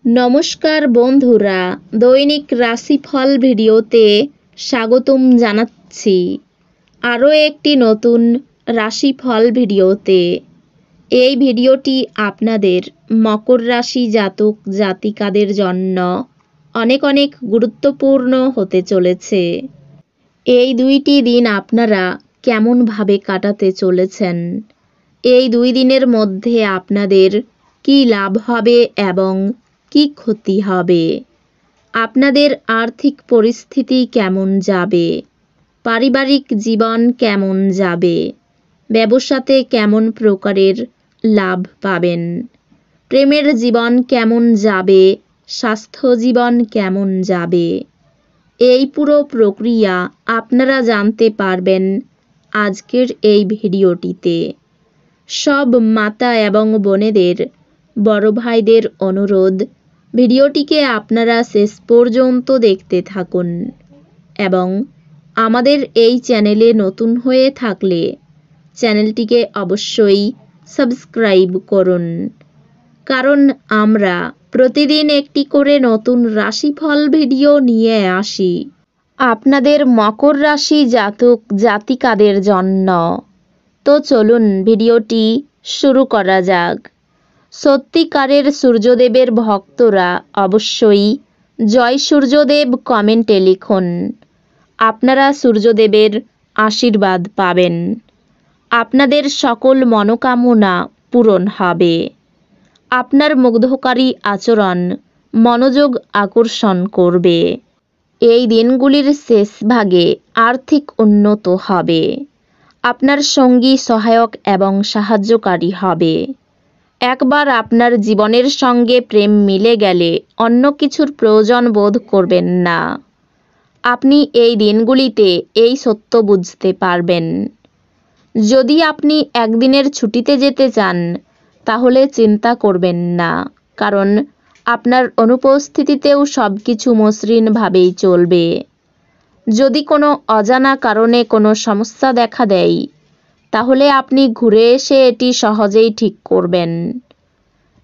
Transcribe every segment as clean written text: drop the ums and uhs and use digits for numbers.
নমস্কার বন্ধুরা, দৈনিক রাশিফল ভিডিওতে স্বাগতম জানাচ্ছি আরও একটি নতুন রাশিফল ভিডিওতে। এই ভিডিওটি আপনাদের মকর রাশি জাতক জাতিকাদের জন্য অনেক অনেক গুরুত্বপূর্ণ হতে চলেছে। এই দুইটি দিন আপনারা কেমনভাবে কাটাতে চলেছেন, এই দুই দিনের মধ্যে আপনাদের কী লাভ হবে এবং কি ক্ষতি হবে, আপনাদের আর্থিক পরিস্থিতি কেমন যাবে, পারিবারিক জীবন কেমন যাবে, ব্যবসাতে কেমন প্রকারের লাভ পাবেন, প্রেমের জীবন কেমন যাবে, স্বাস্থ্য জীবন কেমন যাবে, এই পুরো প্রক্রিয়া আপনারা জানতে পারবেন আজকের এই ভিডিওটিতে। সব মাতা এবং বোনেদের, বড় ভাইদের অনুরোধ, ভিডিওটিকে আপনারা শেষ পর্যন্ত দেখতে থাকুন এবং আমাদের এই চ্যানেলে নতুন হয়ে থাকলে চ্যানেলটিকে অবশ্যই সাবস্ক্রাইব করুন, কারণ আমরা প্রতিদিন একটি করে নতুন রাশিফল ভিডিও নিয়ে আসি আপনাদের মকর রাশি জাতক জাতিকাদের জন্য। তো চলুন ভিডিওটি শুরু করা যাক। সত্যিকারের সূর্যদেবের ভক্তরা অবশ্যই জয় সূর্যদেব কমেন্টে লিখুন। আপনারা সূর্যদেবের আশীর্বাদ পাবেন, আপনাদের সকল মনোকামনা পূরণ হবে। আপনার মুগ্ধকারী আচরণ মনোযোগ আকর্ষণ করবে। এই দিনগুলির শেষ ভাগে আর্থিক উন্নত হবে। আপনার সঙ্গী সহায়ক এবং সাহায্যকারী হবে। একবার আপনার জীবনের সঙ্গে প্রেম মিলে গেলে অন্য কিছুর প্রয়োজন বোধ করবেন না। আপনি এই দিনগুলিতে এই সত্য বুঝতে পারবেন। যদি আপনি একদিনের ছুটিতে যেতে চান তাহলে চিন্তা করবেন না, কারণ আপনার অনুপস্থিতিতেও সব কিছু মসৃণভাবেই চলবে। যদি কোনো অজানা কারণে কোনো সমস্যা দেখা দেয় তাহলে আপনি ঘুরে এসে এটি সহজেই ঠিক করবেন।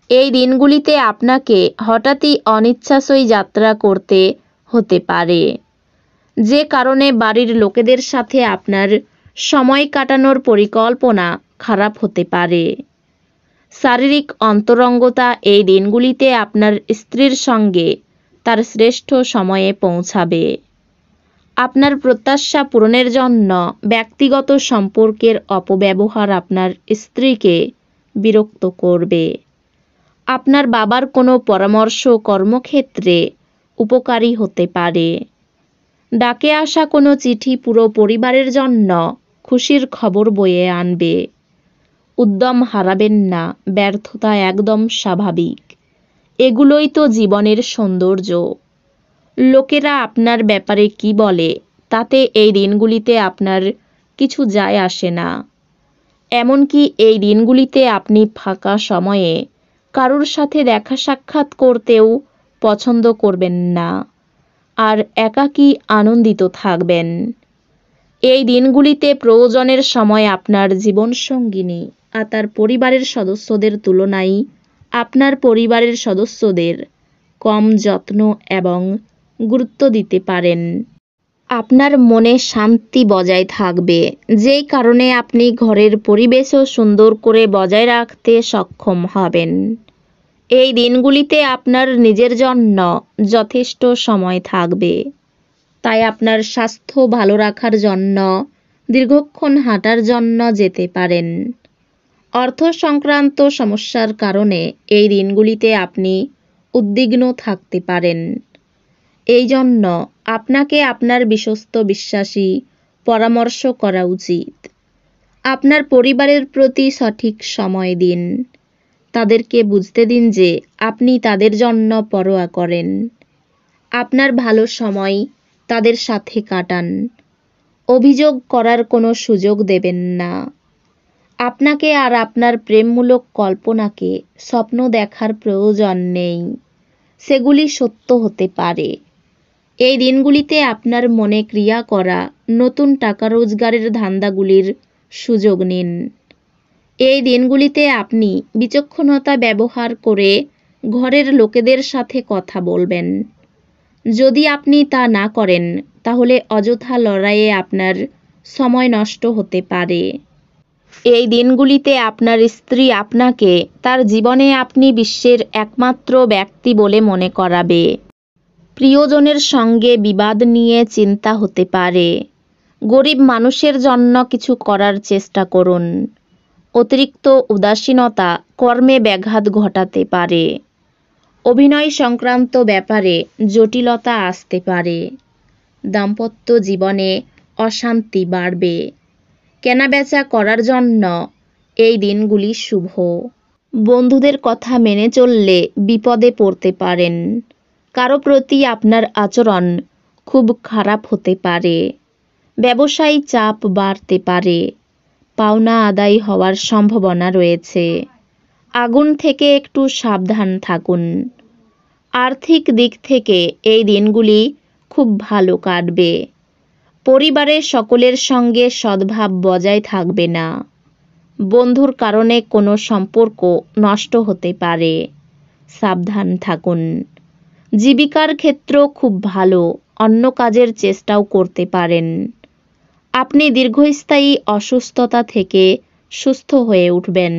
এই দিনগুলিতে আপনাকে হঠাৎই অনিচ্ছাসই যাত্রা করতে হতে পারে, যে কারণে বাড়ির লোকেদের সাথে আপনার সময় কাটানোর পরিকল্পনা খারাপ হতে পারে। শারীরিক অন্তরঙ্গতা এই দিনগুলিতে আপনার স্ত্রীর সঙ্গে তার শ্রেষ্ঠ সময়ে পৌঁছাবে। আপনার প্রত্যাশা পূরণের জন্য ব্যক্তিগত সম্পর্কের অপব্যবহার আপনার স্ত্রীকে বিরক্ত করবে। আপনার বাবার কোনো পরামর্শ কর্মক্ষেত্রে উপকারী হতে পারে। ডাকে আসা কোনো চিঠি পুরো পরিবারের জন্য খুশির খবর বয়ে আনবে। উদ্যম হারাবেন না, ব্যর্থতা একদম স্বাভাবিক। এগুলোই তো জীবনের সৌন্দর্য। লোকেরা আপনার ব্যাপারে কি বলে তাতে এই দিনগুলিতে আপনার কিছু যায় আসে না। এমনকি এই দিনগুলিতে আপনি ফাঁকা সময়ে কারোর সাথে দেখা সাক্ষাৎ করতেও পছন্দ করবেন না, আর একাকী আনন্দিত থাকবেন। এই দিনগুলিতে প্রয়োজনের সময় আপনার জীবনসঙ্গিনী আর তার পরিবারের সদস্যদের তুলনায় আপনার পরিবারের সদস্যদের কম যত্ন এবং গুরুত্ব দিতে পারেন। আপনার মনে শান্তি বজায় থাকবে, যেই কারণে আপনি ঘরের পরিবেশও সুন্দর করে বজায় রাখতে সক্ষম হবেন। এই দিনগুলিতে আপনার নিজের জন্য যথেষ্ট সময় থাকবে, তাই আপনার স্বাস্থ্য ভালো রাখার জন্য দীর্ঘক্ষণ হাঁটার জন্য যেতে পারেন। অর্থ সংক্রান্ত সমস্যার কারণে এই দিনগুলিতে আপনি উদ্বিগ্ন থাকতে পারেন। এই জন্য আপনাকে আপনার বিশ্বস্ত বিশ্বাসী পরামর্শ করা উচিত। আপনার পরিবারের প্রতি সঠিক সময় দিন। তাদেরকে বুঝতে দিন যে আপনি তাদের জন্য পরোয়া করেন। আপনার ভালো সময় তাদের সাথে কাটান। অভিযোগ করার কোনো সুযোগ দেবেন না। আপনাকে আর আপনার প্রেমমূলক কল্পনাকে স্বপ্ন দেখার প্রয়োজন নেই, সেগুলি সত্য হতে পারে। এই দিনগুলিতে আপনার মনে ক্রিয়া করা নতুন টাকা রোজগারের ধান্দাগুলির সুযোগ নিন। এই দিনগুলিতে আপনি বিচক্ষণতা ব্যবহার করে ঘরের লোকেদের সাথে কথা বলবেন। যদি আপনি তা না করেন তাহলে অযথা লড়াইয়ে আপনার সময় নষ্ট হতে পারে। এই দিনগুলিতে আপনার স্ত্রী আপনাকে তার জীবনে আপনি বিশ্বের একমাত্র ব্যক্তি বলে মনে করাবে। প্রিয়জনের সঙ্গে বিবাদ নিয়ে চিন্তা হতে পারে। গরিব মানুষের জন্য কিছু করার চেষ্টা করুন। অতিরিক্ত উদাসীনতা কর্মে ব্যাঘাত ঘটাতে পারে। অভিনয় সংক্রান্ত ব্যাপারে জটিলতা আসতে পারে। দাম্পত্য জীবনে অশান্তি বাড়বে। কেনাবেচা করার জন্য এই দিনগুলি শুভ। বন্ধুদের কথা মেনে চললে বিপদে পড়তে পারেন। কারো প্রতি আপনার আচরণ খুব খারাপ হতে পারে। ব্যবসায়ী চাপ বাড়তে পারে। পাওনা আদায় হওয়ার সম্ভাবনা রয়েছে। আগুন থেকে একটু সাবধান থাকুন। আর্থিক দিক থেকে এই দিনগুলি খুব ভালো কাটবে। পরিবারের সকলের সঙ্গে সদ্ভাব বজায় থাকবে না। বন্ধুর কারণে কোনো সম্পর্ক নষ্ট হতে পারে। সাবধান থাকুন। জীবিকার ক্ষেত্র খুব ভালো। অন্য কাজের চেষ্টাও করতে পারেন। আপনি দীর্ঘস্থায়ী অসুস্থতা থেকে সুস্থ হয়ে উঠবেন।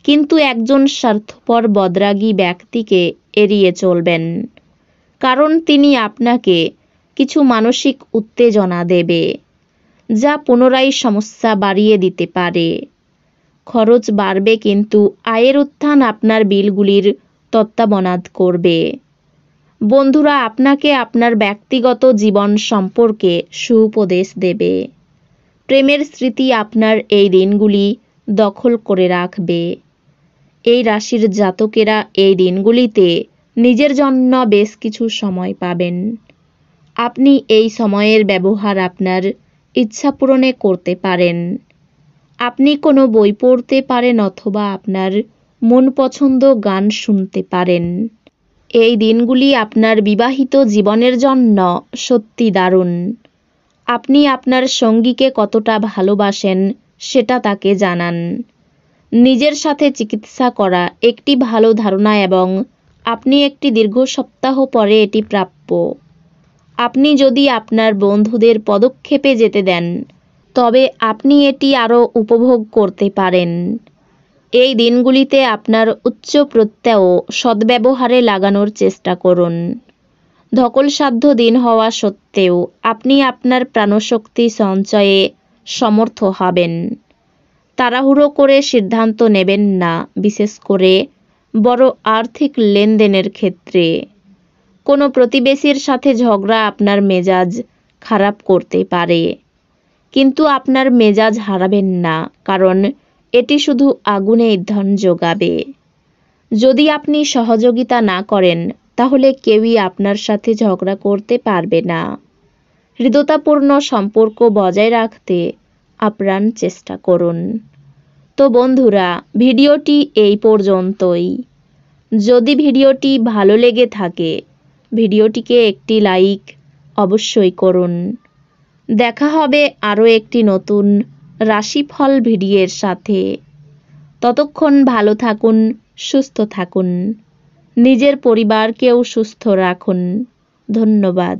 কিন্তু একজন স্বার্থপর বদরাগী ব্যক্তিকে এড়িয়ে চলবেন, কারণ তিনি আপনাকে কিছু মানসিক উত্তেজনা দেবে, যা পুনরায় সমস্যা বাড়িয়ে দিতে পারে। খরচ বাড়বে, কিন্তু আয়ের উত্থান আপনার বিলগুলির তত্ত্বাবধান করবে। বন্ধুরা আপনাকে আপনার ব্যক্তিগত জীবন সম্পর্কে সুউপদেশ দেবে। প্রেমের স্মৃতি আপনার এই দিনগুলি দখল করে রাখবে। এই রাশির জাতকেরা এই দিনগুলিতে নিজের জন্য বেশ কিছু সময় পাবেন। আপনি এই সময়ের ব্যবহার আপনার ইচ্ছা পূরণে করতে পারেন। আপনি কোনো বই পড়তে পারেন অথবা আপনার মন পছন্দ গান শুনতে পারেন। এই দিনগুলি আপনার বিবাহিত জীবনের জন্য সত্যি দারুণ। আপনি আপনার সঙ্গীকে কতটা ভালোবাসেন সেটা তাকে জানান। নিজের সাথে চিকিৎসা করা একটি ভালো ধারণা এবং আপনি একটি দীর্ঘ সপ্তাহ পরে এটি প্রাপ্য। আপনি যদি আপনার বন্ধুদের পদক্ষেপে যেতে দেন তবে আপনি এটি আরও উপভোগ করতে পারেন। এই দিনগুলিতে আপনার উচ্চ প্রত্যয় সদ্ব্যবহারে লাগানোর চেষ্টা করুন। ধকলসাধ্য দিন হওয়া সত্ত্বেও আপনি আপনার প্রাণশক্তি সঞ্চয়ে সমর্থ হবেন। তাড়াহুড়ো করে সিদ্ধান্ত নেবেন না, বিশেষ করে বড় আর্থিক লেনদেনের ক্ষেত্রে। কোনো প্রতিবেশীর সাথে ঝগড়া আপনার মেজাজ খারাপ করতে পারে, কিন্তু আপনার মেজাজ হারাবেন না, কারণ এটি শুধু আগুনে ইন্ধন যোগাবে। যদি আপনি সহযোগিতা না করেন তাহলে কেউই আপনার সাথে ঝগড়া করতে পারবে না। হৃদ্যতাপূর্ণ সম্পর্ক বজায় রাখতে আপ্রাণ চেষ্টা করুন। তো বন্ধুরা, ভিডিওটি এই পর্যন্তই। যদি ভিডিওটি ভালো লেগে থাকে ভিডিওটিকে একটি লাইক অবশ্যই করুন। দেখা হবে আরও একটি নতুন রাশিফল ভিডিওর সাথে। ততক্ষণ ভালো থাকুন, সুস্থ থাকুন, নিজের পরিবারকেও সুস্থ রাখুন। ধন্যবাদ।